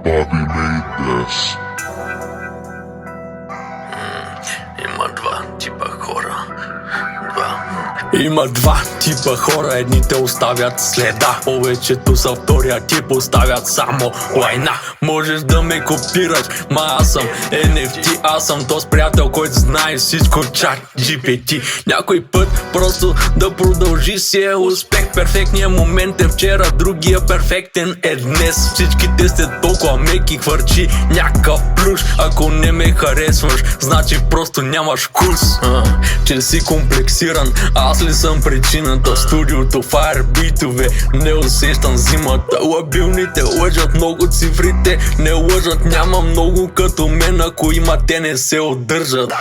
Bobby made this. Има два типа хора. Има два типа хора, едните оставят следа, повечето са втория тип, оставят само лайна. Можеш да ме копираш, ма аз съм NFT, аз съм този приятел, който знае всичко, чат GPT. Някой път просто да продължи си е успех. Перфектният момент е вчера, другия перфектен е днес. Всичките сте толкова меки, хвърчи някакъв плюш. Ако не ме харесваш, значи просто нямаш вкус. Че си комплексиран, аз ли съм причината? В студиото фаер битове, не усещам зимата. Лабилните лъжат, много цифрите не лъжат. Няма много като мен, ако има те не се отдържат.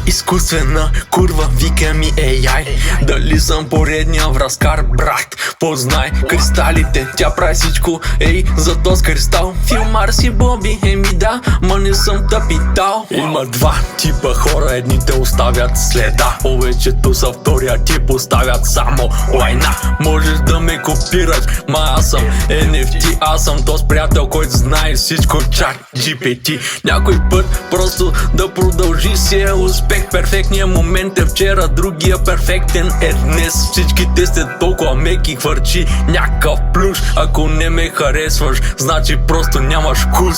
Изкуствена курва, вика ми AI. Дали съм поредния връзкар, брат? Познай кристалите, тя прави всичко, ей, за този кристал. Филмар си Боби, еми да, ма не съм тъпитал. Има два типа хора, едните оставят следа, повечето са втория тип, оставят само лайна. Можеш да ме копираш, ма аз съм NFT, аз съм този приятел, който знае всичко, чат GPT. Някой път просто да продължи си е успех. Перфектният момент е вчера, другия перфектен е днес. Всичките сте толкова меки, хвърчи някакъв плюш. Ако не ме харесваш, значи просто нямаш вкус.